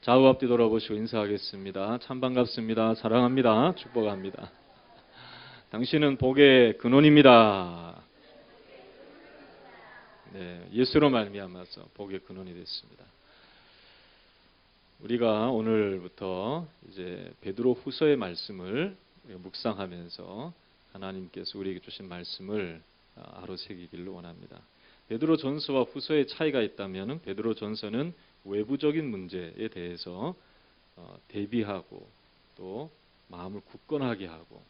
좌우 앞뒤 돌아보시고 인사하겠습니다. 참 반갑습니다. 사랑합니다. 축복합니다. 당신은 복의 근원입니다. 네, 예수로 말미암아서 복의 근원이 됐습니다. 우리가 오늘부터 이제 베드로 후서의 말씀을 묵상하면서 하나님께서 우리에게 주신 말씀을 하루 새기기를 원합니다. 베드로 전서와 후서의 차이가 있다면 베드로 전서는 외부적인 문제에 대해서 대비하고 또 마음을 굳건하게 하고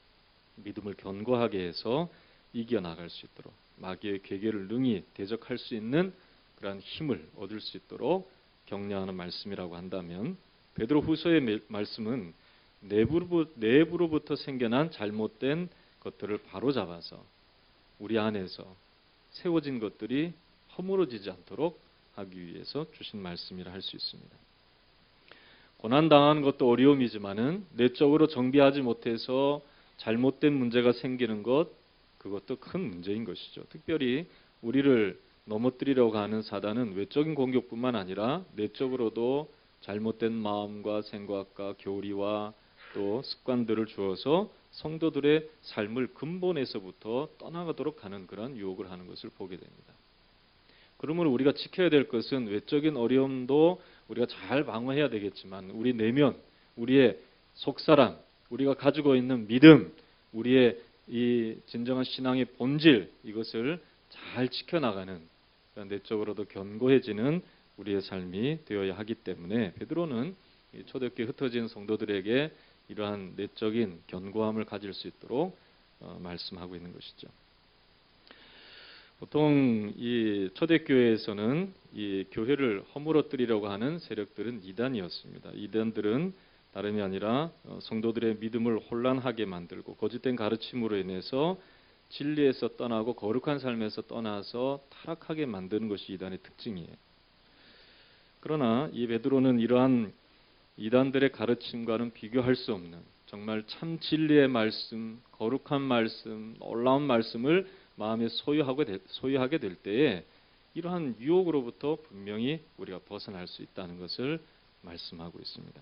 믿음을 견고하게 해서 이겨나갈 수 있도록 마귀의 괴계를 능히 대적할 수 있는 그러한 힘을 얻을 수 있도록 격려하는 말씀이라고 한다면, 베드로 후서의 말씀은 내부로부터 생겨난 잘못된 것들을 바로잡아서 우리 안에서 세워진 것들이 허물어지지 않도록 하기 위해서 주신 말씀이라 할 수 있습니다. 고난당하는 것도 어려움이지만은 내적으로 정비하지 못해서 잘못된 문제가 생기는 것, 그것도 큰 문제인 것이죠. 특별히 우리를 넘어뜨리려고 하는 사단은 외적인 공격뿐만 아니라 내적으로도 잘못된 마음과 생각과 교리와 또 습관들을 주어서 성도들의 삶을 근본에서부터 떠나가도록 하는 그런 유혹을 하는 것을 보게 됩니다. 그러므로 우리가 지켜야 될 것은 외적인 어려움도 우리가 잘 방어해야 되겠지만 우리 내면, 우리의 속사람, 우리가 가지고 있는 믿음, 우리의 이 진정한 신앙의 본질, 이것을 잘 지켜나가는 내적으로도 견고해지는 우리의 삶이 되어야 하기 때문에 베드로는 초대교회 흩어진 성도들에게 이러한 내적인 견고함을 가질 수 있도록 말씀하고 있는 것이죠. 보통 이 초대교회에서는 이 교회를 허물어뜨리려고 하는 세력들은 이단이었습니다. 이단들은 다름이 아니라 성도들의 믿음을 혼란하게 만들고 거짓된 가르침으로 인해서 진리에서 떠나고 거룩한 삶에서 떠나서 타락하게 만드는 것이 이단의 특징이에요. 그러나 이 베드로는 이러한 이단들의 가르침과는 비교할 수 없는 정말 참 진리의 말씀, 거룩한 말씀, 놀라운 말씀을 마음에 소유하게 될 때에 이러한 유혹으로부터 분명히 우리가 벗어날 수 있다는 것을 말씀하고 있습니다.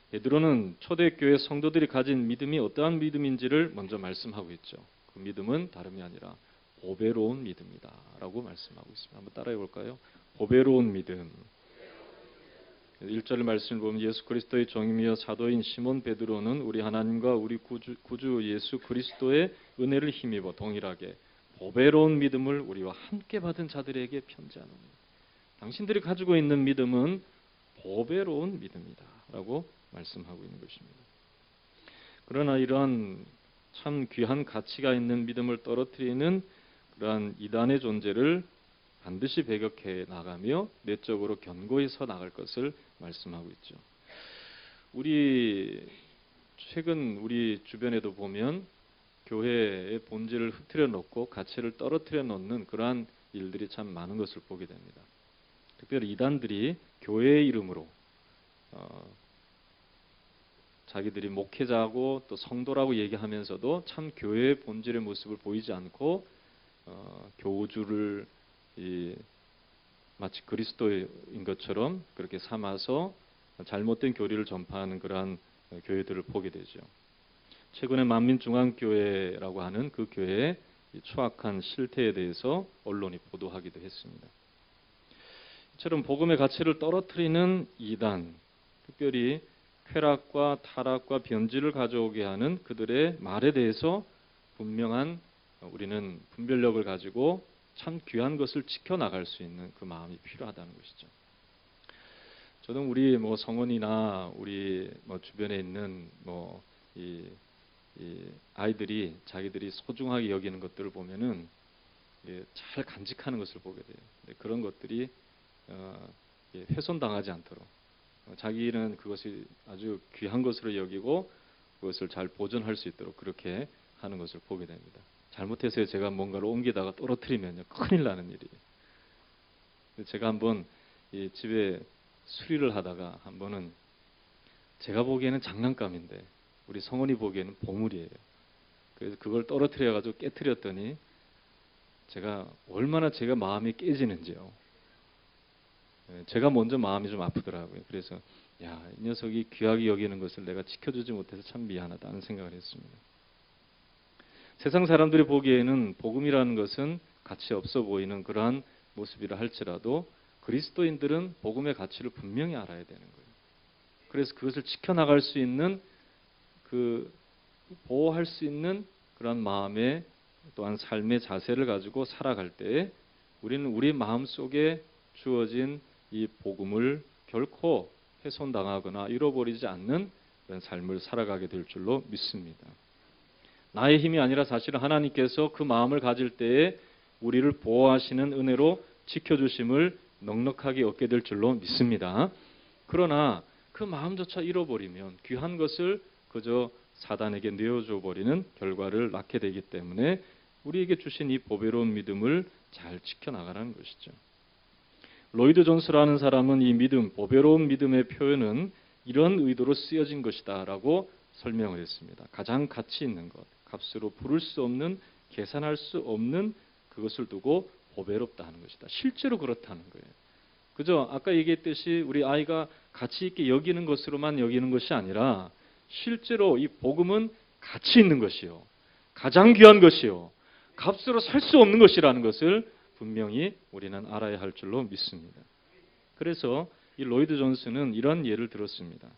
베드로는 초대교회 성도들이 가진 믿음이 어떠한 믿음인지를 먼저 말씀하고 있죠. 그 믿음은 다름이 아니라 보배로운 믿음이다 라고 말씀하고 있습니다. 한번 따라해 볼까요? 보배로운 믿음. 1절 말씀을 보면 예수 그리스도의 종이며 사도인 시몬 베드로는 우리 하나님과 우리 구주 예수 그리스도의 은혜를 힘입어 동일하게 보배로운 믿음을 우리와 함께 받은 자들에게 편지하노니 당신들이 가지고 있는 믿음은 보배로운 믿음이다 라고 말씀하고 있는 것입니다. 그러나 이러한 참 귀한 가치가 있는 믿음을 떨어뜨리는 그러한 이단의 존재를 반드시 배격해 나가며 내적으로 견고히 서 나갈 것을 말씀하고 있죠. 최근 우리 주변에도 보면 교회의 본질을 흐트려 놓고 가치를 떨어뜨려 놓는 그러한 일들이 참 많은 것을 보게 됩니다. 특별히 이단들이 교회의 이름으로 자기들이 목회자고 또 성도라고 얘기하면서도 참 교회의 본질의 모습을 보이지 않고 교주를 마치 그리스도인 것처럼 그렇게 삼아서 잘못된 교리를 전파하는 그러한 교회들을 보게 되죠. 최근에 만민중앙교회라고 하는 그 교회의 추악한 실태에 대해서 언론이 보도하기도 했습니다. 이처럼 복음의 가치를 떨어뜨리는 이단, 특별히 쾌락과 타락과 변질을 가져오게 하는 그들의 말에 대해서 분명한 우리는 분별력을 가지고 참 귀한 것을 지켜나갈 수 있는 그 마음이 필요하다는 것이죠. 저는 우리 성원이나 우리 주변에 있는 이 아이들이 자기들이 소중하게 여기는 것들을 보면은 잘 간직하는 것을 보게 돼요. 근데 그런 것들이 훼손당하지 않도록 자기는 그것이 아주 귀한 것으로 여기고 그것을 잘 보존할 수 있도록 그렇게 하는 것을 보게 됩니다. 잘못해서 제가 뭔가를 옮기다가 떨어뜨리면요 큰일 나는 일이에요. 제가 한번 이 집에 수리를 하다가 한 번은 제가 보기에는 장난감인데 우리 성원이 보기에는 보물이에요. 그래서 그걸 떨어뜨려 가지고 깨트렸더니 얼마나 제가 마음이 깨지는지요. 제가 먼저 마음이 좀 아프더라고요. 그래서 야, 이 녀석이 귀하게 여기는 것을 내가 지켜주지 못해서 참 미안하다는 생각을 했습니다. 세상 사람들이 보기에는 복음이라는 것은 가치 없어 보이는 그러한 모습이라 할지라도 그리스도인들은 복음의 가치를 분명히 알아야 되는 거예요. 그래서 그것을 지켜나갈 수 있는 보호할 수 있는 그런 마음의 또한 삶의 자세를 가지고 살아갈 때 우리는 우리 마음 속에 주어진 이 복음을 결코 훼손당하거나 잃어버리지 않는 그런 삶을 살아가게 될 줄로 믿습니다. 나의 힘이 아니라 사실은 하나님께서 그 마음을 가질 때에 우리를 보호하시는 은혜로 지켜주심을 넉넉하게 얻게 될 줄로 믿습니다. 그러나 그 마음조차 잃어버리면 귀한 것을 그저 사단에게 내어줘 버리는 결과를 낳게 되기 때문에 우리에게 주신 이 보배로운 믿음을 잘 지켜나가라는 것이죠. 로이드 존스라는 사람은 이 믿음, 보배로운 믿음의 표현은 이런 의도로 쓰여진 것이다 라고 설명을 했습니다. 가장 가치 있는 것, 값으로 부를 수 없는, 계산할 수 없는 그것을 두고 보배롭다 하는 것이다. 실제로 그렇다는 거예요. 그죠? 아까 얘기했듯이 우리 아이가 가치 있게 여기는 것으로만 여기는 것이 아니라 실제로 이 복음은 가치 있는 것이요. 가장 귀한 것이요. 값으로 살 수 없는 것이라는 것을 분명히 우리는 알아야 할 줄로 믿습니다. 그래서 이 로이드 존스는 이런 예를 들었습니다.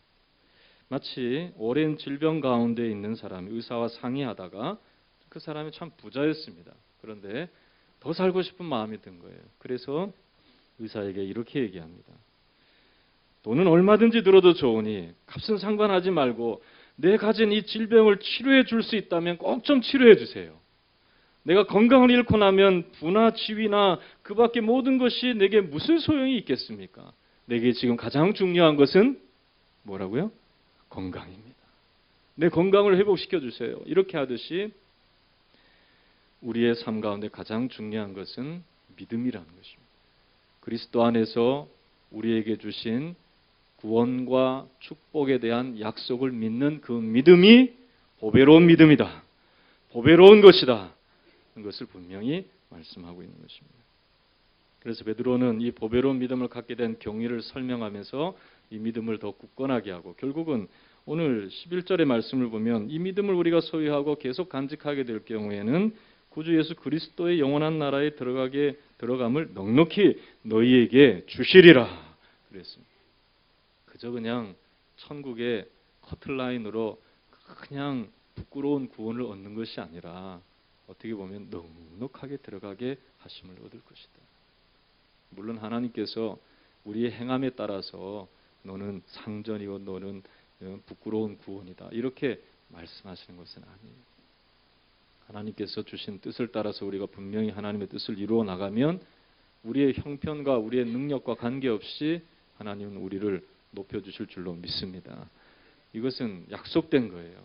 마치 오랜 질병 가운데 있는 사람이 의사와 상의하다가 그 사람이 참 부자였습니다. 그런데 더 살고 싶은 마음이 든 거예요. 그래서 의사에게 이렇게 얘기합니다. 돈은 얼마든지 들어도 좋으니 값은 상관하지 말고 내 가진 이 질병을 치료해 줄 수 있다면 꼭 좀 치료해 주세요. 내가 건강을 잃고 나면 부나 지위나 그 밖에 모든 것이 내게 무슨 소용이 있겠습니까? 내게 지금 가장 중요한 것은 뭐라고요? 건강입니다. 내 건강을 회복시켜 주세요. 이렇게 하듯이 우리의 삶 가운데 가장 중요한 것은 믿음이라는 것입니다. 그리스도 안에서 우리에게 주신 구원과 축복에 대한 약속을 믿는 그 믿음이 보배로운 믿음이다. 보배로운 것이다. 것을 분명히 말씀하고 있는 것입니다. 그래서 베드로는 이 보배로운 믿음을 갖게 된 경위를 설명하면서 이 믿음을 더 굳건하게 하고 결국은 오늘 11절의 말씀을 보면 이 믿음을 우리가 소유하고 계속 간직하게 될 경우에는 구주 예수 그리스도의 영원한 나라에 들어감을 넉넉히 너희에게 주시리라 그랬습니다. 그저 그냥 천국의 커트라인으로 그냥 부끄러운 구원을 얻는 것이 아니라 어떻게 보면 넉넉하게 들어가게 하심을 얻을 것이다. 물론 하나님께서 우리의 행함에 따라서 너는 상전이고 너는 부끄러운 구원이다. 이렇게 말씀하시는 것은 아니에요. 하나님께서 주신 뜻을 따라서 우리가 분명히 하나님의 뜻을 이루어 나가면 우리의 형편과 우리의 능력과 관계없이 하나님은 우리를 높여주실 줄로 믿습니다. 이것은 약속된 거예요.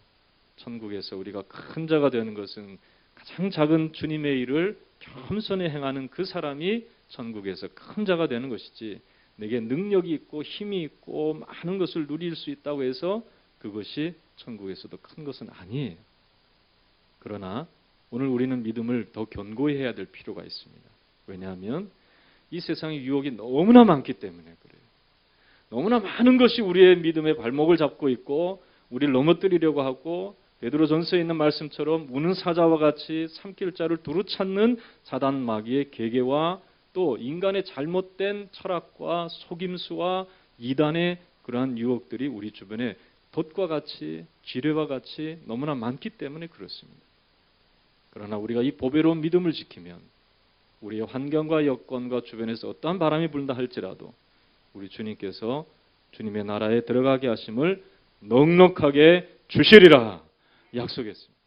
천국에서 우리가 큰 자가 되는 것은 가장 작은 주님의 일을 겸손히 행하는 그 사람이 천국에서 큰 자가 되는 것이지 내게 능력이 있고 힘이 있고 많은 것을 누릴 수 있다고 해서 그것이 천국에서도 큰 것은 아니에요. 그러나 오늘 우리는 믿음을 더 견고히 해야 될 필요가 있습니다. 왜냐하면 이 세상의 유혹이 너무나 많기 때문에 그래요. 너무나 많은 것이 우리의 믿음의 발목을 잡고 있고 우리를 넘어뜨리려고 하고 베드로전서에 있는 말씀처럼 우는 사자와 같이 삼킬 자를 두루 찾는 사단 마귀의 계계와 또 인간의 잘못된 철학과 속임수와 이단의 그러한 유혹들이 우리 주변에 덫과 같이 지뢰와 같이 너무나 많기 때문에 그렇습니다. 그러나 우리가 이 보배로운 믿음을 지키면 우리의 환경과 여건과 주변에서 어떠한 바람이 불다 할지라도 우리 주님께서 주님의 나라에 들어가게 하심을 넉넉하게 주시리라 약속했습니다.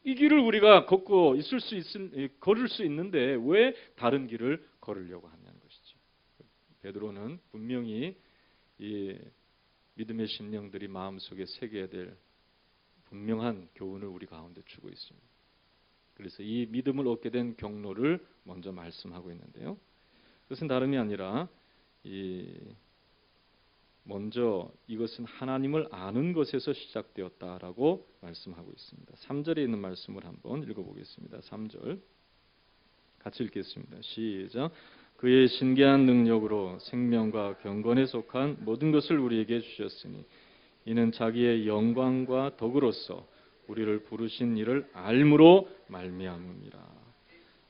이 길을 우리가 걷고 걸을 수 있는데 왜 다른 길을 걸으려고 하냐는 것이죠. 베드로는 분명히 이 믿음의 심령들이 마음속에 새겨야 될 분명한 교훈을 우리 가운데 주고 있습니다. 그래서 이 믿음을 얻게 된 경로를 먼저 말씀하고 있는데요. 그것은 다름이 아니라 먼저 이것은 하나님을 아는 것에서 시작되었다라고 말씀하고 있습니다. 3절에 있는 말씀을 한번 읽어보겠습니다. 3절 같이 읽겠습니다. 시작. 그의 신기한 능력으로 생명과 경건에 속한 모든 것을 우리에게 주셨으니 이는 자기의 영광과 덕으로서 우리를 부르신 이를 알므로 말미암음이라.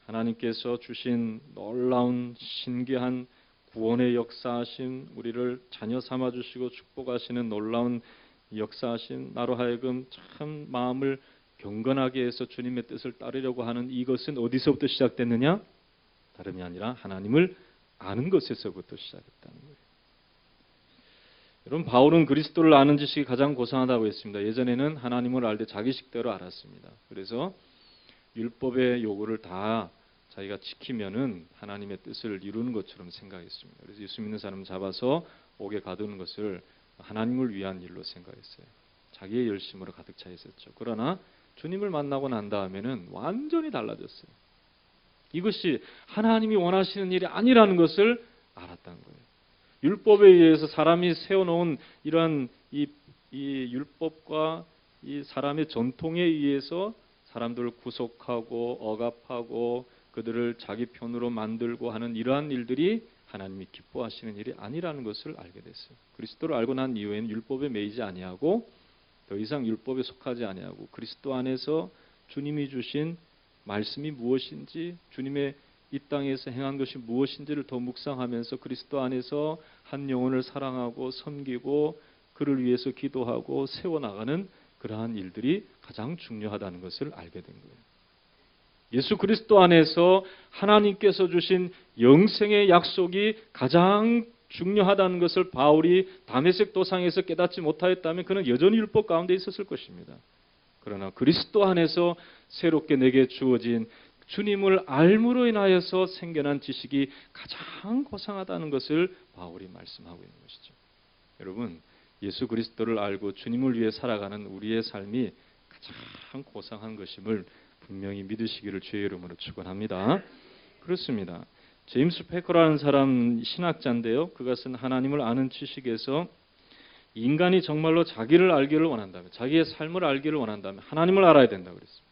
하나님께서 주신 놀라운 신기한 구원의 역사하심, 우리를 자녀 삼아 주시고 축복하시는 놀라운 역사하심, 나로 하여금 참 마음을 경건하게 해서 주님의 뜻을 따르려고 하는 이것은 어디서부터 시작됐느냐? 다름이 아니라 하나님을 아는 것에서부터 시작했다는 거예요. 여러분, 바울은 그리스도를 아는 지식이 가장 고상하다고 했습니다. 예전에는 하나님을 알 때 자기식대로 알았습니다. 그래서 율법의 요구를 다 자기가 지키면은 하나님의 뜻을 이루는 것처럼 생각했습니다. 그래서 예수 믿는 사람 잡아서 옥에 가두는 것을 하나님을 위한 일로 생각했어요. 자기의 열심으로 가득 차 있었죠. 그러나 주님을 만나고 난 다음에는 완전히 달라졌어요. 이것이 하나님이 원하시는 일이 아니라는 것을 알았다는 거예요. 율법에 의해서 사람이 세워놓은 이러한 이 율법과 이 사람의 전통에 의해서 사람들을 구속하고 억압하고 그들을 자기 편으로 만들고 하는 이러한 일들이 하나님이 기뻐하시는 일이 아니라는 것을 알게 됐어요. 그리스도를 알고 난 이후에는 율법에 매이지 아니하고 더 이상 율법에 속하지 아니하고 그리스도 안에서 주님이 주신 말씀이 무엇인지, 주님의 이 땅에서 행한 것이 무엇인지를 더 묵상하면서 그리스도 안에서 한 영혼을 사랑하고 섬기고 그를 위해서 기도하고 세워나가는 그러한 일들이 가장 중요하다는 것을 알게 된 거예요. 예수 그리스도 안에서 하나님께서 주신 영생의 약속이 가장 중요하다는 것을 바울이 다메섹 도상에서 깨닫지 못하였다면 그는 여전히 율법 가운데 있었을 것입니다. 그러나 그리스도 안에서 새롭게 내게 주어진 주님을 알므로 인하여서 생겨난 지식이 가장 고상하다는 것을 바울이 말씀하고 있는 것이죠. 여러분, 예수 그리스도를 알고 주님을 위해 살아가는 우리의 삶이 가장 고상한 것임을 분명히 믿으시기를 주의 이름으로 축원합니다. 그렇습니다. 제임스 패커라는 사람 신학자인데요. 그것은 하나님을 아는 지식에서 인간이 정말로 자기를 알기를 원한다면, 자기의 삶을 알기를 원한다면 하나님을 알아야 된다고 그랬습니다.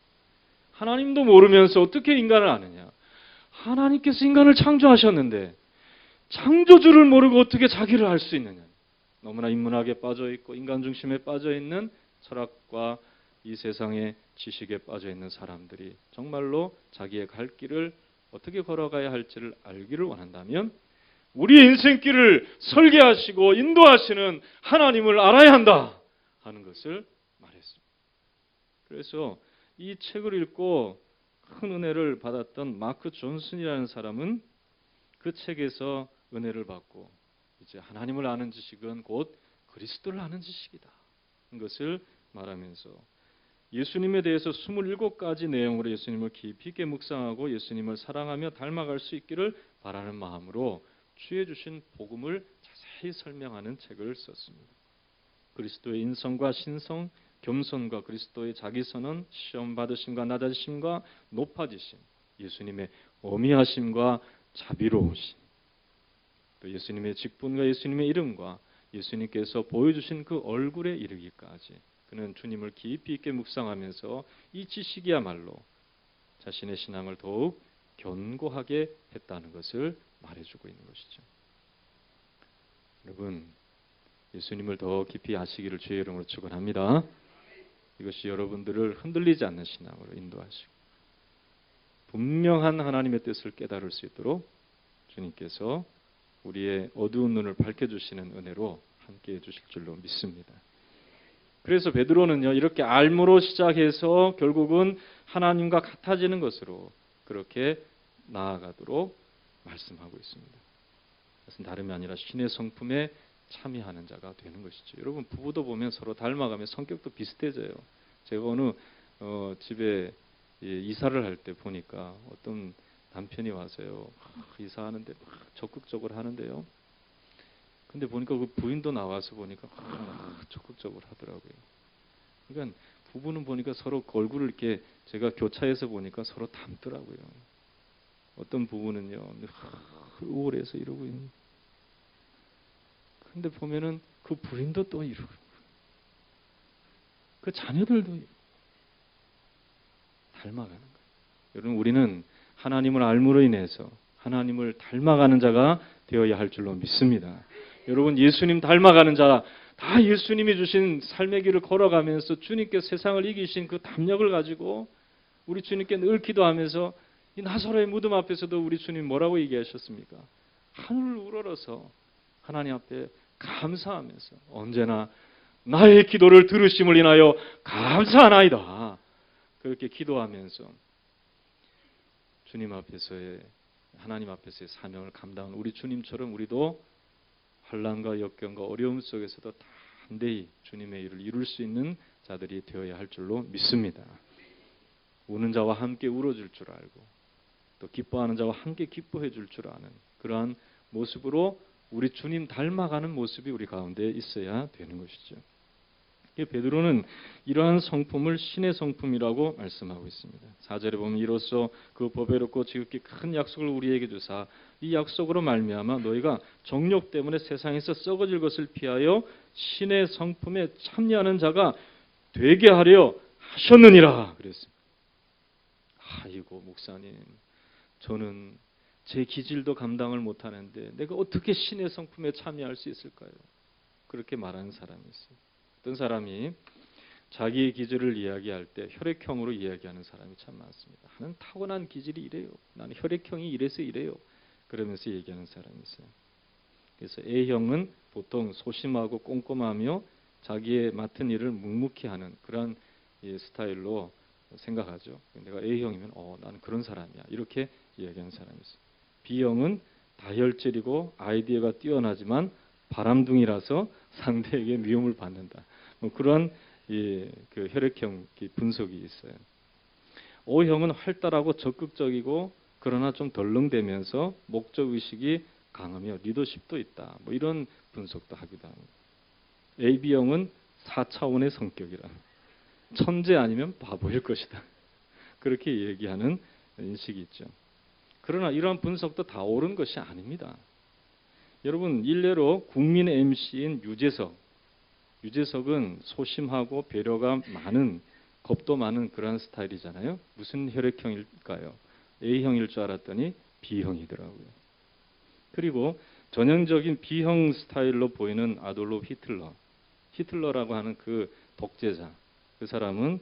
하나님도 모르면서 어떻게 인간을 아느냐? 하나님께서 인간을 창조하셨는데 창조주를 모르고 어떻게 자기를 알 수 있느냐? 너무나 인문학에 빠져 있고 인간 중심에 빠져 있는 철학과 이 세상의 지식에 빠져 있는 사람들이 정말로 자기의 갈 길을 어떻게 걸어가야 할지를 알기를 원한다면 우리의 인생길을 설계하시고 인도하시는 하나님을 알아야 한다 하는 것을 말했습니다. 그래서 이 책을 읽고 큰 은혜를 받았던 마크 존슨이라는 사람은 그 책에서 은혜를 받고 이제 하나님을 아는 지식은 곧 그리스도를 아는 지식이다 하는 것을 말하면서 예수님에 대해서 27가지 내용으로 예수님을 깊이 있게 묵상하고 예수님을 사랑하며 닮아갈 수 있기를 바라는 마음으로 주의 주신 복음을 자세히 설명하는 책을 썼습니다. 그리스도의 인성과 신성, 겸손과 그리스도의 자기선언, 시험 받으심과 낮아지심과 높아지심, 예수님의 어미하심과 자비로우심, 또 예수님의 직분과 예수님의 이름과 예수님께서 보여주신 그 얼굴에 이르기까지 그는 주님을 깊이 있게 묵상하면서 이 지식이야말로 자신의 신앙을 더욱 견고하게 했다는 것을 말해주고 있는 것이죠. 여러분, 예수님을 더 깊이 아시기를 주의 이름으로 축원합니다. 이것이 여러분들을 흔들리지 않는 신앙으로 인도하시고 분명한 하나님의 뜻을 깨달을 수 있도록 주님께서 우리의 어두운 눈을 밝혀주시는 은혜로 함께해 주실 줄로 믿습니다. 그래서 베드로는요, 이렇게 알므로 시작해서 결국은 하나님과 같아지는 것으로 그렇게 나아가도록 말씀하고 있습니다. 그것은 다름이 아니라 신의 성품에 참여하는 자가 되는 것이죠. 여러분, 부부도 보면 서로 닮아가면 성격도 비슷해져요. 제가 어느 집에 이사를 할 때 보니까 어떤 남편이 와서요, 이사하는데 막 적극적으로 하는데요. 근데 보니까 그 부인도 나와서 보니까 적극적으로 하더라고요. 그러니까 부부는 보니까 서로 얼굴을 이렇게 제가 교차해서 보니까 서로 닮더라고요. 어떤 부부는요, 우울해서 이러고 있는. 근데 보면은 그 부인도 또 이러고, 그 자녀들도 닮아가는 거예요. 여러분, 우리는 하나님을 알므로 인해서 하나님을 닮아가는 자가 되어야 할 줄로 믿습니다. 여러분, 예수님 닮아가는 자, 다 예수님이 주신 삶의 길을 걸어가면서 주님께 세상을 이기신 그 담력을 가지고 우리 주님께 늘 기도하면서 이 나사로의 무덤 앞에서도 우리 주님 뭐라고 얘기하셨습니까? 하늘을 우러러서 하나님 앞에 감사하면서 언제나 나의 기도를 들으심을 인하여 감사하나이다. 그렇게 기도하면서 주님 앞에서의, 하나님 앞에서의 사명을 감당하는 우리 주님처럼 우리도 환난과 역경과 어려움 속에서도 담대히 주님의 일을 이룰 수 있는 자들이 되어야 할 줄로 믿습니다. 우는 자와 함께 울어줄 줄 알고 또 기뻐하는 자와 함께 기뻐해 줄 줄 아는 그러한 모습으로 우리 주님 닮아가는 모습이 우리 가운데 있어야 되는 것이죠. 베드로는 이러한 성품을 신의 성품이라고 말씀하고 있습니다. 4절에 보면 이로써 그 보배롭고 지극히 큰 약속을 우리에게 주사 이 약속으로 말미암아 너희가 정욕 때문에 세상에서 썩어질 것을 피하여 신의 성품에 참여하는 자가 되게 하려 하셨느니라 그랬습니다. 아이고 목사님, 저는 제 기질도 감당을 못하는데 내가 어떻게 신의 성품에 참여할 수 있을까요? 그렇게 말하는 사람이 있어요. 어떤 사람이 자기의 기질을 이야기할 때 혈액형으로 이야기하는 사람이 참 많습니다. 나는 타고난 기질이 이래요. 나는 혈액형이 이래서 이래요. 그러면서 얘기하는 사람이 있어요. 그래서 A형은 보통 소심하고 꼼꼼하며 자기의 맡은 일을 묵묵히 하는 그런 스타일로 생각하죠. 내가 A형이면 나는 그런 사람이야. 이렇게 이야기하는 사람이 있어요. B형은 다혈질이고 아이디어가 뛰어나지만 바람둥이라서 상대에게 미움을 받는다. 그런 그 혈액형 분석이 있어요. O형은 활달하고 적극적이고 그러나 좀 덜렁대면서 목적 의식이 강하며 리더십도 있다. 이런 분석도 하기도 합니다. AB형은 4차원의 성격이라. 천재 아니면 바보일 것이다. 그렇게 얘기하는 인식이 있죠. 그러나 이러한 분석도 다 옳은 것이 아닙니다. 여러분, 일례로 국민의 MC인 유재석은 소심하고 배려가 많은, 겁도 많은 그런 스타일이잖아요. 무슨 혈액형일까요? A형일 줄 알았더니 B형이더라고요. 그리고 전형적인 B형 스타일로 보이는 아돌프 히틀러라고 하는 그 독재자, 그 사람은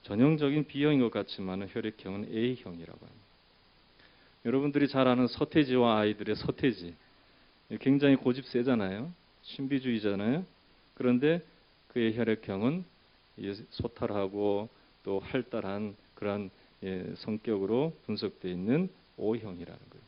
전형적인 B형인 것 같지만 혈액형은 A형이라고 합니다. 여러분들이 잘 아는 서태지와 아이들의 서태지, 굉장히 고집 세잖아요. 신비주의잖아요. 그런데 그의 혈액형은 소탈하고 또 활달한 그런 성격으로 분석되어 있는 O형이라는 거예요.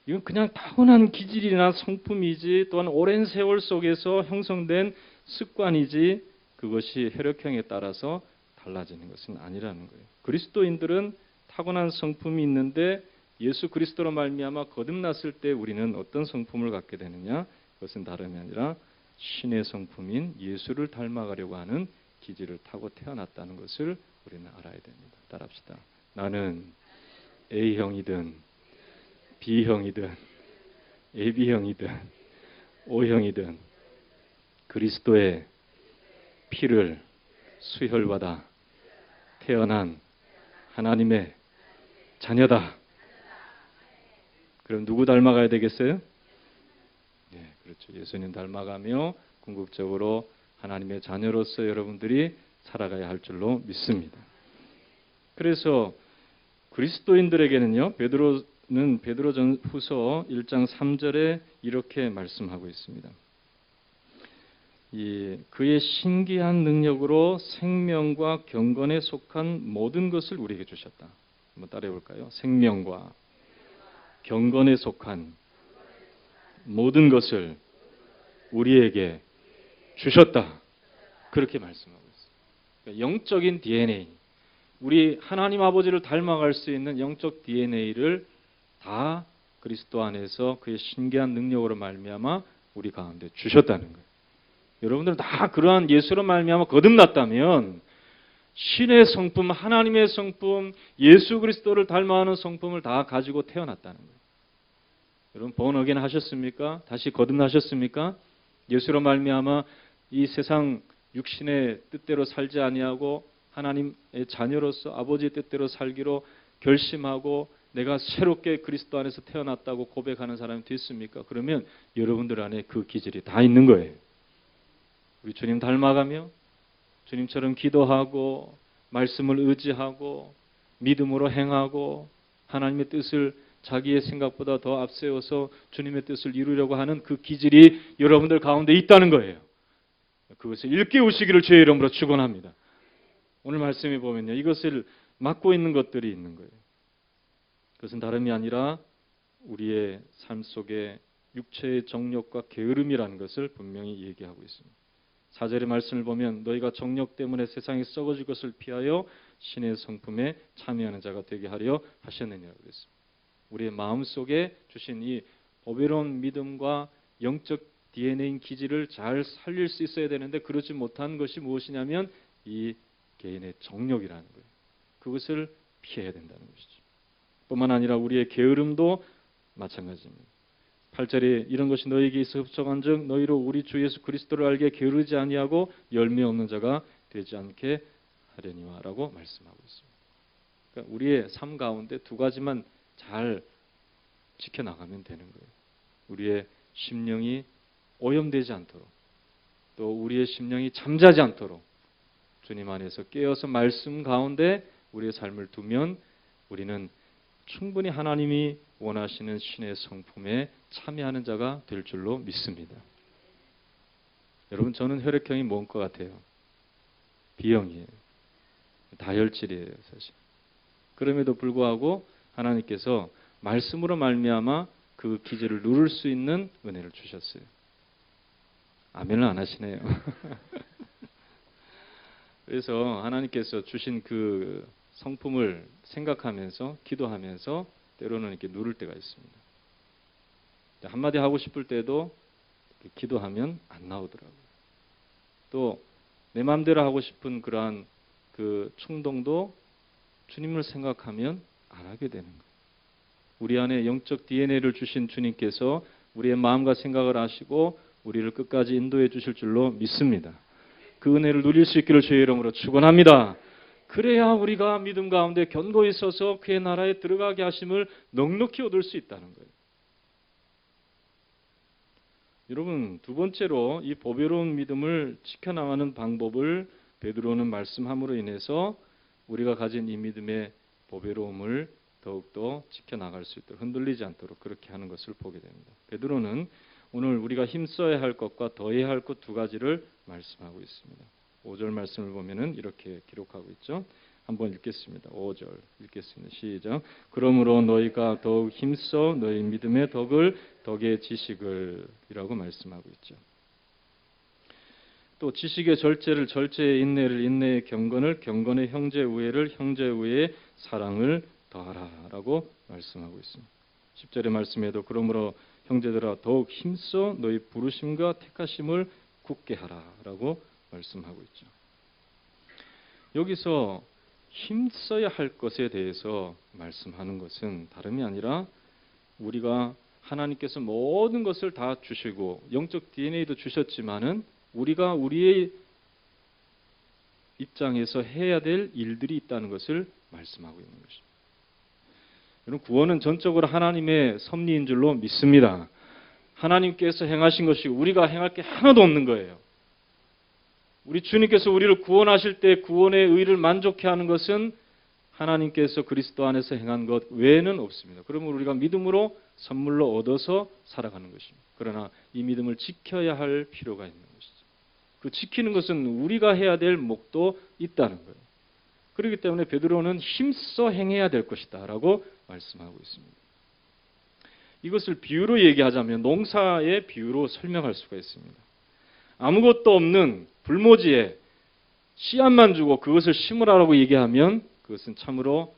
이건 그냥 타고난 기질이나 성품이지 또한 오랜 세월 속에서 형성된 습관이지 그것이 혈액형에 따라서 달라지는 것은 아니라는 거예요. 그리스도인들은 타고난 성품이 있는데 예수 그리스도로 말미암아 거듭났을 때 우리는 어떤 성품을 갖게 되느냐? 그것은 다름이 아니라 신의 성품인 예수를 닮아가려고 하는 기질을 타고 태어났다는 것을 우리는 알아야 됩니다. 따라합시다. 나는 A형이든 B형이든 AB형이든 O형이든 그리스도의 피를 수혈받아 태어난 하나님의 자녀다. 그럼 누구 닮아가야 되겠어요? 네, 그렇죠. 예수님 닮아가며 궁극적으로 하나님의 자녀로서 여러분들이 살아가야 할 줄로 믿습니다. 그래서 그리스도인들에게는요, 베드로는 베드로전후서 1장 3절에 이렇게 말씀하고 있습니다. 그의 신기한 능력으로 생명과 경건에 속한 모든 것을 우리에게 주셨다. 한번 따라해 볼까요? 생명과 경건에 속한 모든 것을 우리에게 주셨다. 그렇게 말씀하고 있어요. 그러니까 영적인 DNA, 우리 하나님 아버지를 닮아갈 수 있는 영적 DNA를 다 그리스도 안에서 그의 신기한 능력으로 말미암아 우리 가운데 주셨다는 거예요. 여러분들은 다 그러한 예수로 말미암아 거듭났다면 신의 성품, 하나님의 성품, 예수 그리스도를 닮아가는 성품을 다 가지고 태어났다는 거예요. 여러분 born again 하셨습니까? 다시 거듭나셨습니까? 예수로 말미암아 이 세상 육신의 뜻대로 살지 아니하고 하나님의 자녀로서 아버지의 뜻대로 살기로 결심하고 내가 새롭게 그리스도 안에서 태어났다고 고백하는 사람이 됐습니까? 그러면 여러분들 안에 그 기질이 다 있는 거예요. 우리 주님 닮아가며 주님처럼 기도하고 말씀을 의지하고 믿음으로 행하고 하나님의 뜻을 자기의 생각보다 더 앞세워서 주님의 뜻을 이루려고 하는 그 기질이 여러분들 가운데 있다는 거예요. 그것을 일깨우시기를 주의 이름으로 축원합니다. 오늘 말씀에 보면요, 이것을 막고 있는 것들이 있는 거예요. 그것은 다름이 아니라 우리의 삶 속에 육체의 정욕과 게으름이라는 것을 분명히 얘기하고 있습니다. 4절의 말씀을 보면 너희가 정욕 때문에 세상에 썩어질 것을 피하여 신의 성품에 참여하는 자가 되게 하려 하셨느니라고 그랬습니다. 우리의 마음속에 주신 이 보배로운 믿음과 영적 DNA인 기질을 잘 살릴 수 있어야 되는데 그러지 못한 것이 무엇이냐면 이 개인의 정욕이라는 거예요. 그것을 피해야 된다는 것이죠. 뿐만 아니라 우리의 게으름도 마찬가지입니다. 8절에 이런 것이 너희에게 있어 흡족한즉 너희로 우리 주 예수 그리스도를 알게 게으르지 아니하고 열매 없는 자가 되지 않게 하려니와라고 말씀하고 있습니다. 그러니까 우리의 삶 가운데 두 가지만 잘 지켜나가면 되는 거예요. 우리의 심령이 오염되지 않도록, 또 우리의 심령이 잠자지 않도록 주님 안에서 깨어서 말씀 가운데 우리의 삶을 두면 우리는 충분히 하나님이 원하시는 신의 성품에 참여하는 자가 될 줄로 믿습니다. 여러분, 저는 혈액형이 뭔 것 같아요? B형이에요. 다혈질이에요, 사실. 그럼에도 불구하고 하나님께서 말씀으로 말미암아 그 기질을 누릴 수 있는 은혜를 주셨어요. 아멘을 안 하시네요. 그래서 하나님께서 주신 그 성품을 생각하면서 기도하면서 때로는 이렇게 누를 때가 있습니다. 한마디 하고 싶을 때도 기도하면 안 나오더라고요. 또 내 마음대로 하고 싶은 그러한 그 충동도 주님을 생각하면 안 하게 되는 거예요. 우리 안에 영적 DNA를 주신 주님께서 우리의 마음과 생각을 아시고 우리를 끝까지 인도해 주실 줄로 믿습니다. 그 은혜를 누릴 수 있기를 주의 이름으로 축원합니다. 그래야 우리가 믿음 가운데 견고히 서서 그의 나라에 들어가게 하심을 넉넉히 얻을 수 있다는 거예요. 여러분, 두 번째로 이 보배로운 믿음을 지켜나가는 방법을 베드로는 말씀함으로 인해서 우리가 가진 이 믿음의 보배로움을 더욱더 지켜나갈 수 있도록 흔들리지 않도록 그렇게 하는 것을 보게 됩니다. 베드로는 오늘 우리가 힘써야 할 것과 더해야 할 것 두 가지를 말씀하고 있습니다. 5절 말씀을 보면은 이렇게 기록하고 있죠. 한번 읽겠습니다. 5절 읽겠습니다. 시작. 그러므로 너희가 더욱 힘써 너희 믿음의 덕의 지식을 이라고 말씀하고 있죠. 또 지식의 절제를 절제의 인내를 인내의 경건을 경건의 형제 우애를 형제 우애의 사랑을 더하라라고 말씀하고 있습니다. 10절의 말씀에도 그러므로 형제들아 더욱 힘써 너희 부르심과 택하심을 굳게 하라라고 말씀하고 있죠. 여기서 힘써야 할 것에 대해서 말씀하는 것은 다름이 아니라 우리가 하나님께서 모든 것을 다 주시고 영적 DNA도 주셨지만은 우리가 우리의 입장에서 해야 될 일들이 있다는 것을 말씀하고 있는 것입니다. 여러분, 구원은 전적으로 하나님의 섭리인 줄로 믿습니다. 하나님께서 행하신 것이 우리가 행할 게 하나도 없는 거예요. 우리 주님께서 우리를 구원하실 때 구원의 의를 만족해 하는 것은 하나님께서 그리스도 안에서 행한 것 외에는 없습니다. 그러면 우리가 믿음으로 선물로 얻어서 살아가는 것입니다. 그러나 이 믿음을 지켜야 할 필요가 있는 것이죠. 그 지키는 것은 우리가 해야 될 몫도 있다는 거예요. 그렇기 때문에 베드로는 힘써 행해야 될 것이다 라고 말씀하고 있습니다. 이것을 비유로 얘기하자면 농사의 비유로 설명할 수가 있습니다. 아무것도 없는 불모지에 씨앗만 주고 그것을 심으라고 얘기하면 그것은 참으로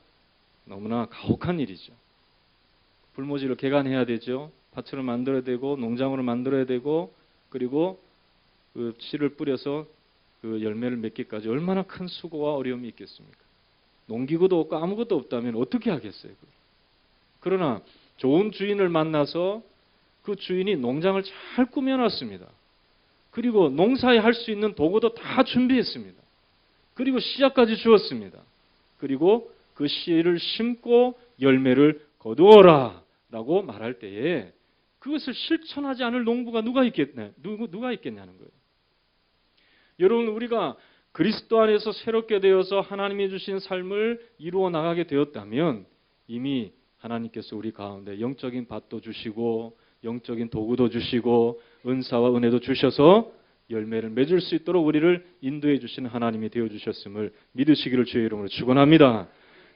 너무나 가혹한 일이죠. 불모지를 개간해야 되죠. 밭을 만들어야 되고 농장으로 만들어야 되고 그리고 그 씨를 뿌려서 그 열매를 맺기까지 얼마나 큰 수고와 어려움이 있겠습니까? 농기구도 없고 아무것도 없다면 어떻게 하겠어요? 그러나 좋은 주인을 만나서 그 주인이 농장을 잘 꾸며놨습니다. 그리고 농사에 할 수 있는 도구도 다 준비했습니다. 그리고 씨앗까지 주었습니다. 그리고 그 씨를 심고 열매를 거두어라 라고 말할 때에 그것을 실천하지 않을 농부가 누가 있겠냐는 거예요. 여러분, 우리가 그리스도 안에서 새롭게 되어서 하나님이 주신 삶을 이루어 나가게 되었다면 이미 하나님께서 우리 가운데 영적인 밭도 주시고 영적인 도구도 주시고 은사와 은혜도 주셔서 열매를 맺을 수 있도록 우리를 인도해 주시는 하나님이 되어 주셨음을 믿으시기를 주의 이름으로 축원합니다.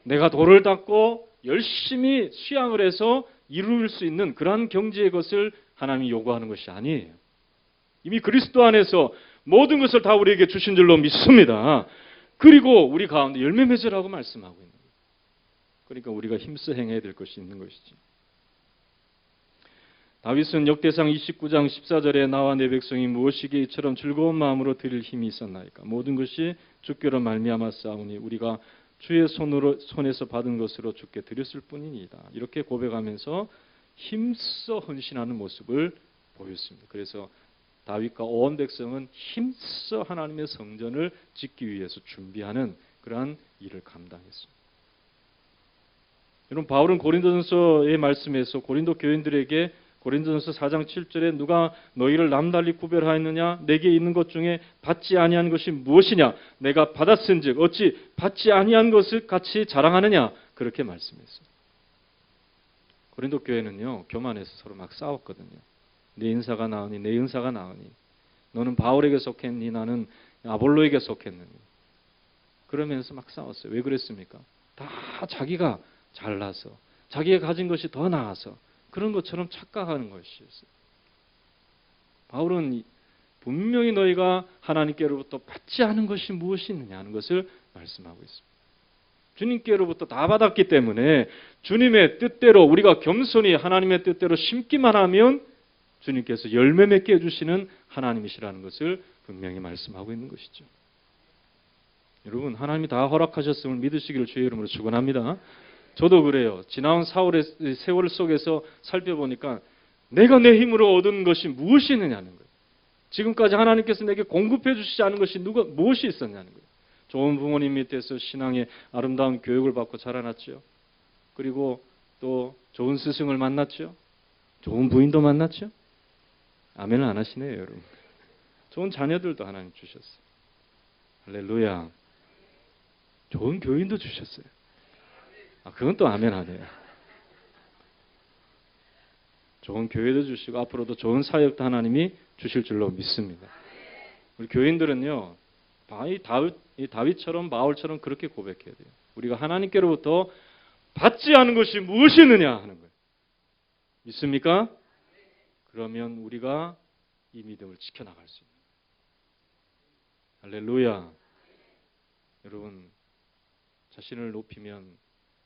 내가 돌을 닦고 열심히 수양을 해서 이룰 수 있는 그러한 경지의 것을 하나님이 요구하는 것이 아니에요. 이미 그리스도 안에서 모든 것을 다 우리에게 주신 줄로 믿습니다. 그리고 우리 가운데 열매 맺으라고 말씀하고 있는 거예요. 그러니까 우리가 힘써 행해야 될 것이 있는 것이지. 다윗은 역대상 29장 14절에 나와 내 백성이 무엇이기에 이처럼 즐거운 마음으로 드릴 힘이 있었나이까. 모든 것이 주께로 말미암아 싸우니 우리가 주의 손에서 받은 것으로 주께 드렸을 뿐이니이다. 이렇게 고백하면서 힘써 헌신하는 모습을 보였습니다. 그래서 다윗과 온 백성은 힘써 하나님의 성전을 짓기 위해서 준비하는 그러한 일을 감당했습니다. 여러분, 바울은 고린도전서의 말씀에서 고린도 교인들에게 고린도전서 4장 7절에 누가 너희를 남달리 구별하였느냐? 내게 있는 것 중에 받지 아니한 것이 무엇이냐? 내가 받았은즉 어찌 받지 아니한 것을 같이 자랑하느냐? 그렇게 말씀했어요. 고린도 교회는요, 교만해서 서로 막 싸웠거든요. 내 인사가 나으니 내 은사가 나으니 너는 바울에게 속했니 나는 아볼로에게 속했느니 그러면서 막 싸웠어요. 왜 그랬습니까? 다 자기가 잘나서 자기가 가진 것이 더 나아서 그런 것처럼 착각하는 것이었어요. 바울은 분명히 너희가 하나님께로부터 받지 않은 것이 무엇이 있느냐 하는 것을 말씀하고 있습니다. 주님께로부터 다 받았기 때문에 주님의 뜻대로 우리가 겸손히 하나님의 뜻대로 심기만 하면 주님께서 열매 맺게 해주시는 하나님이시라는 것을 분명히 말씀하고 있는 것이죠. 여러분, 하나님이 다 허락하셨음을 믿으시기를 주의 이름으로 축원합니다. 저도 그래요. 지나온 세월 속에서 살펴보니까 내가 내 힘으로 얻은 것이 무엇이 있느냐는 거예요. 지금까지 하나님께서 내게 공급해 주시지 않은 것이 무엇이 있었냐는 거예요. 좋은 부모님 밑에서 신앙의 아름다운 교육을 받고 자라났죠. 그리고 또 좋은 스승을 만났죠. 좋은 부인도 만났죠. 아멘을 안 하시네요, 여러분. 좋은 자녀들도 하나님 주셨어요. 할렐루야. 좋은 교인도 주셨어요. 그건 또 아멘 하네요. 좋은 교회도 주시고 앞으로도 좋은 사역도 하나님이 주실 줄로 믿습니다. 우리 교인들은요, 다윗처럼 바울처럼 그렇게 고백해야 돼요. 우리가 하나님께로부터 받지 않은 것이 무엇이 있느냐 하는 거예요. 믿습니까? 그러면 우리가 이 믿음을 지켜나갈 수 있는. 할렐루야. 여러분, 자신을 높이면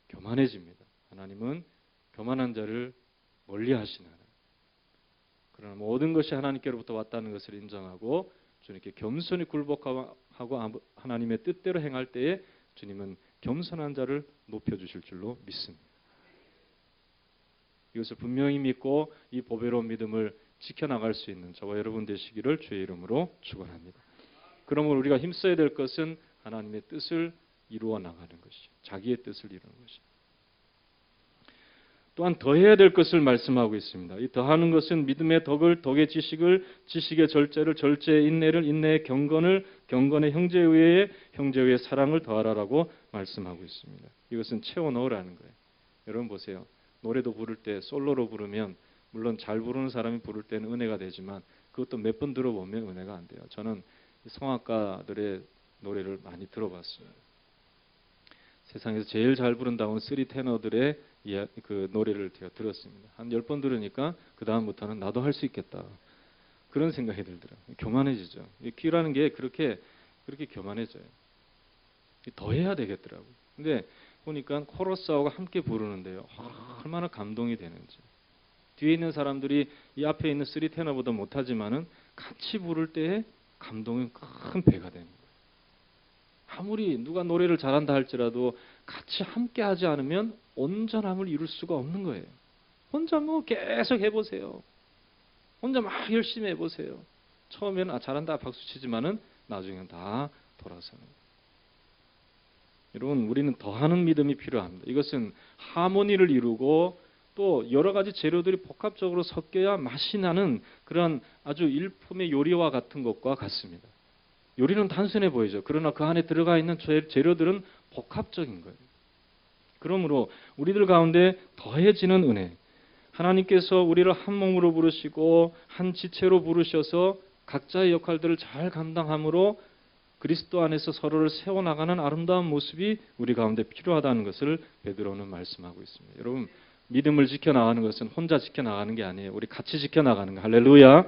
교만해집니다. 하나님은 교만한 자를 멀리 하시는 하나님. 그러나 모든 것이 하나님께로부터 왔다는 것을 인정하고 주님께 겸손히 굴복하고 하나님의 뜻대로 행할 때에 주님은 겸손한 자를 높여주실 줄로 믿습니다. 이것을 분명히 믿고 이 보배로운 믿음을 지켜나갈 수 있는 저와 여러분 되시기를 주의 이름으로 축원합니다. 그러므로 우리가 힘써야 될 것은 하나님의 뜻을 이루어 나가는 것이죠. 자기의 뜻을 이루는 것이죠. 또한 더해야 될 것을 말씀하고 있습니다. 이 더하는 것은 믿음의 덕을, 덕의 지식을, 지식의 절제를, 절제의 인내를, 인내의 경건을, 경건의 형제의 사랑을 더하라라고 말씀하고 있습니다. 이것은 채워 넣으라는 거예요. 여러분 보세요. 노래도 부를 때 솔로로 부르면 물론 잘 부르는 사람이 부를 때는 은혜가 되지만 그것도 몇 번 들어보면 은혜가 안 돼요. 저는 성악가들의 노래를 많이 들어봤습니다. 세상에서 제일 잘 부른다고는 쓰리 테너들의 그 노래를 제가 들었습니다. 한 10번 들으니까 그 다음부터는 나도 할 수 있겠다. 그런 생각이 들더라고요. 교만해지죠. 귀라는 게 그렇게 교만해져요. 더 해야 되겠더라고요. 근데 보니까 코러스하고 함께 부르는데요. 얼마나 감동이 되는지. 뒤에 있는 사람들이 이 앞에 있는 쓰리 테너보다 못하지만은 같이 부를 때에 감동이 큰 배가 되는 거예요. 아무리 누가 노래를 잘한다 할지라도 같이 함께 하지 않으면 온전함을 이룰 수가 없는 거예요. 혼자 뭐 계속 해보세요. 혼자 막 열심히 해보세요. 처음에는 잘한다 박수 치지만은 나중에는 다 돌아서는 거예요. 여러분, 우리는 더하는 믿음이 필요합니다. 이것은 하모니를 이루고 또 여러 가지 재료들이 복합적으로 섞여야 맛이 나는 그런 아주 일품의 요리와 같은 것과 같습니다. 요리는 단순해 보이죠. 그러나 그 안에 들어가 있는 재료들은 복합적인 거예요. 그러므로 우리들 가운데 더해지는 은혜, 하나님께서 우리를 한 몸으로 부르시고 한 지체로 부르셔서 각자의 역할들을 잘 감당함으로 그리스도 안에서 서로를 세워나가는 아름다운 모습이 우리 가운데 필요하다는 것을 베드로는 말씀하고 있습니다. 여러분, 믿음을 지켜나가는 것은 혼자 지켜나가는 게 아니에요. 우리 같이 지켜나가는 거. 할렐루야.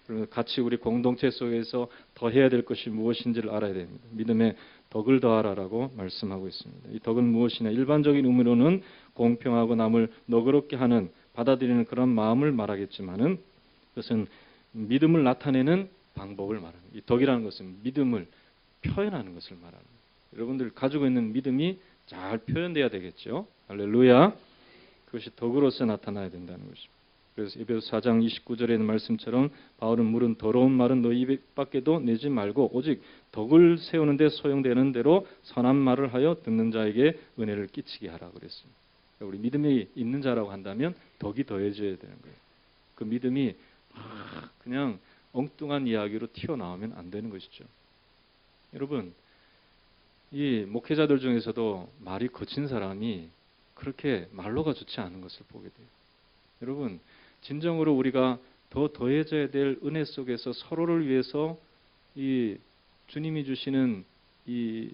그리고 같이 우리 공동체 속에서 더 해야 될 것이 무엇인지를 알아야 됩니다. 믿음의 덕을 더하라라고 말씀하고 있습니다. 이 덕은 무엇이냐? 일반적인 의미로는 공평하고 남을 너그럽게 하는, 받아들이는 그런 마음을 말하겠지만은 그것은 믿음을 나타내는 방법을 말합니다. 이 덕이라는 것은 믿음을 표현하는 것을 말합니다. 여러분들 가지고 있는 믿음이 잘 표현돼야 되겠죠. 할렐루야. 그것이 덕으로서 나타나야 된다는 것입니다. 그래서 에베소 4장 29절에 있는 말씀처럼 바울은 물은 더러운 말은 너희 입 밖에도 내지 말고 오직 덕을 세우는 데 소용되는 대로 선한 말을 하여 듣는 자에게 은혜를 끼치게 하라고 그랬습니다. 우리 믿음이 있는 자라고 한다면 덕이 더해져야 되는 거예요. 그 믿음이 그냥 엉뚱한 이야기로 튀어나오면 안 되는 것이죠. 여러분, 이 목회자들 중에서도 말이 거친 사람이 그렇게 말로가 좋지 않은 것을 보게 돼요. 여러분, 진정으로 우리가 더 더해져야 될 은혜 속에서 서로를 위해서 이 주님이 주시는 이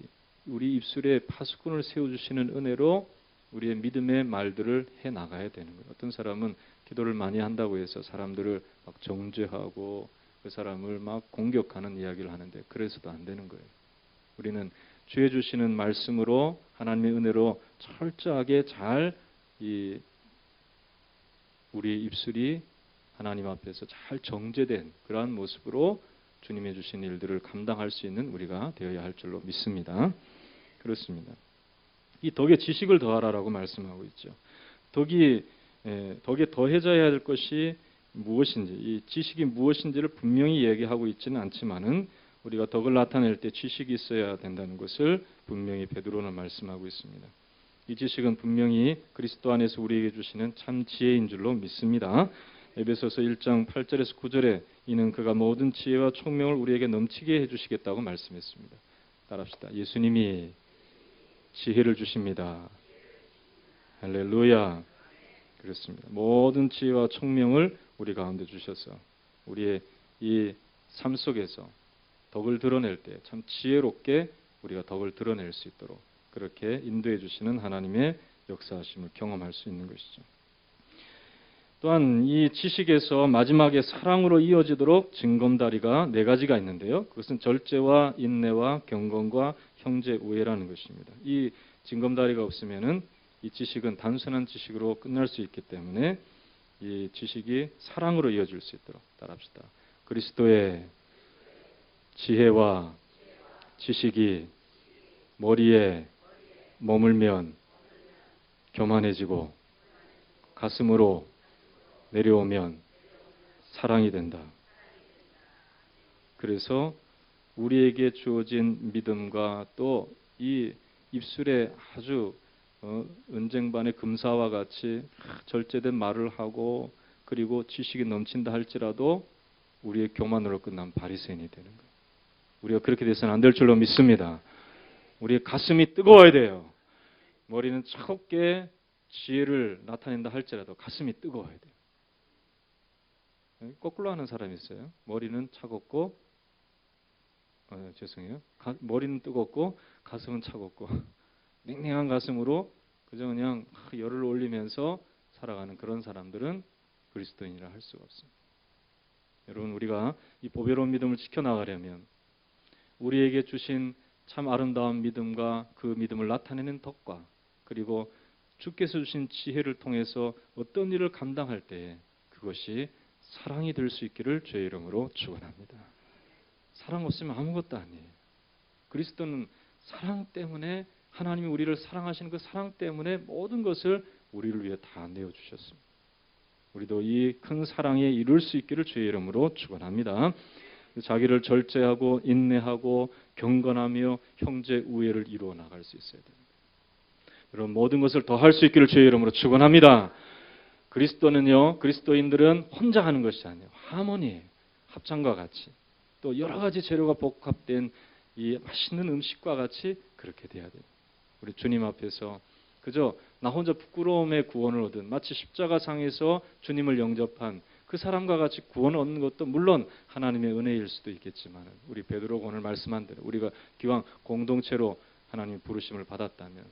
우리 입술에 파수꾼을 세워주시는 은혜로 우리의 믿음의 말들을 해 나가야 되는 거예요. 어떤 사람은 기도를 많이 한다고 해서 사람들을 막 정죄하고 그 사람을 막 공격하는 이야기를 하는데 그래서도 안 되는 거예요. 우리는 주의 주시는 말씀으로 하나님의 은혜로 철저하게 잘 우리 입술이 하나님 앞에서 잘 정제된 그러한 모습으로 주님의 주신 일들을 감당할 수 있는 우리가 되어야 할 줄로 믿습니다. 그렇습니다. 이 덕에 지식을 더하라라고 말씀하고 있죠. 덕에 더해져야 할 것이 무엇인지, 이 지식이 무엇인지를 분명히 얘기하고 있지는 않지만은 우리가 덕을 나타낼 때 지식이 있어야 된다는 것을 분명히 베드로는 말씀하고 있습니다. 이 지식은 분명히 그리스도 안에서 우리에게 주시는 참 지혜인 줄로 믿습니다. 에베소서 1장 8절에서 9절에 이는 그가 모든 지혜와 총명을 우리에게 넘치게 해주시겠다고 말씀했습니다. 따라합시다. 예수님이 지혜를 주십니다. 할렐루야. 그렇습니다. 모든 지혜와 총명을 우리 가운데 주셔서 우리의 이 삶 속에서 덕을 드러낼 때 참 지혜롭게 우리가 덕을 드러낼 수 있도록 그렇게 인도해 주시는 하나님의 역사하심을 경험할 수 있는 것이죠. 또한 이 지식에서 마지막에 사랑으로 이어지도록 징검다리가 4가지가 있는데요. 그것은 절제와 인내와 경건과 형제 우애라는 것입니다. 이 징검다리가 없으면은 이 지식은 단순한 지식으로 끝날 수 있기 때문에 이 지식이 사랑으로 이어질 수 있도록 따라합시다. 그리스도의 지혜와 지식이 머리에 머물면 교만해지고 가슴으로 내려오면 사랑이 된다. 그래서 우리에게 주어진 믿음과 또 이 입술에 아주 은쟁반의 금사와 같이 절제된 말을 하고 그리고 지식이 넘친다 할지라도 우리의 교만으로 끝난 바리새인이 되는 거예요. 우리가 그렇게 돼서는 안 될 줄로 믿습니다. 우리의 가슴이 뜨거워야 돼요. 머리는 차갑게 지혜를 나타낸다 할지라도 가슴이 뜨거워야 돼요. 거꾸로 하는 사람이 있어요. 머리는 차갑고 죄송해요. 머리는 뜨겁고 가슴은 차갑고 냉랭한 가슴으로 그냥 열을 올리면서 살아가는 그런 사람들은 그리스도인이라 할 수가 없습니다. 여러분, 우리가 이 보배로운 믿음을 지켜나가려면 우리에게 주신 참 아름다운 믿음과 그 믿음을 나타내는 덕과 그리고 주께서 주신 지혜를 통해서 어떤 일을 감당할 때 그것이 사랑이 될 수 있기를 주의 이름으로 축원합니다. 사랑 없으면 아무것도 아니에요. 그리스도는 사랑 때문에 하나님이 우리를 사랑하시는 그 사랑 때문에 모든 것을 우리를 위해 다 내어주셨습니다. 우리도 이 큰 사랑에 이룰 수 있기를 주의 이름으로 축원합니다. 자기를 절제하고 인내하고 경건하며 형제 우애를 이루어 나갈 수 있어야 됩니다. 여러분 모든 것을 더 할 수 있기를 주의 이름으로 축원합니다. 그리스도인들은 혼자 하는 것이 아니에요. 하모니예요. 합창과 같이 또 여러 가지 재료가 복합된 이 맛있는 음식과 같이 그렇게 돼야 돼요. 우리 주님 앞에서 그저 나 혼자 부끄러움의 구원을 얻은 마치 십자가상에서 주님을 영접한 그 사람과 같이 구원을 얻는 것도 물론 하나님의 은혜일 수도 있겠지만 우리 베드로가 오늘 말씀한 대로 우리가 기왕 공동체로 하나님의 부르심을 받았다면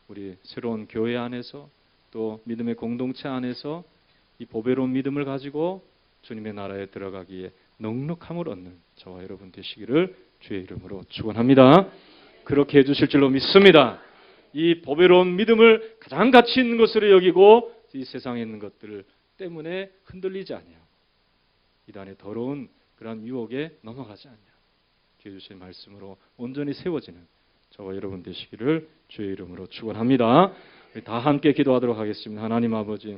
우리 새로운 교회 안에서 또 믿음의 공동체 안에서 이 보배로운 믿음을 가지고 주님의 나라에 들어가기에 넉넉함을 얻는 저와 여러분 되시기를 주의 이름으로 축원합니다. 그렇게 해주실 줄로 믿습니다. 이 보배로운 믿음을 가장 가치 있는 것으로 여기고 이 세상에 있는 것들 때문에 흔들리지 않아요. 이단의 더러운 그러한 유혹에 넘어가지 않아요. 주의 주신 말씀으로 온전히 세워지는 저와 여러분 되시기를 주의 이름으로 축원합니다. 우리 다 함께 기도하도록 하겠습니다. 하나님 아버지,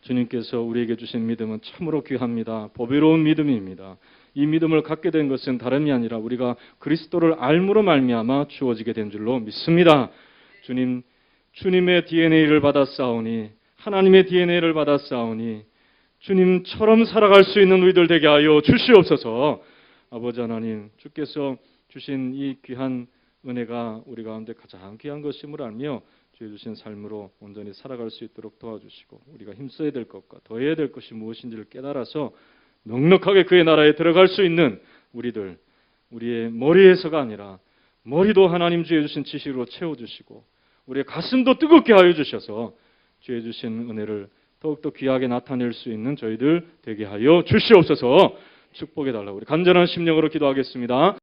주님께서 우리에게 주신 믿음은 참으로 귀합니다. 보배로운 믿음입니다. 이 믿음을 갖게 된 것은 다름이 아니라 우리가 그리스도를 알므로 말미암아 주어지게 된 줄로 믿습니다. 주님, 주님의 DNA를 받았사오니 하나님의 DNA를 받았사오니 주님처럼 살아갈 수 있는 우리들 되게 하여 주시옵소서. 아버지 하나님, 주께서 주신 이 귀한 은혜가 우리 가운데 가장 귀한 것임을 알며 주의 주신 삶으로 온전히 살아갈 수 있도록 도와주시고 우리가 힘써야 될 것과 더해야 될 것이 무엇인지를 깨달아서 넉넉하게 그의 나라에 들어갈 수 있는 우리들, 우리의 머리에서가 아니라 머리도 하나님 주의 주신 지식으로 채워주시고 우리의 가슴도 뜨겁게 하여 주셔서 주의 주신 은혜를 더욱더 귀하게 나타낼 수 있는 저희들 되게 하여 주시옵소서. 축복해 달라고 우리 간절한 심령으로 기도하겠습니다.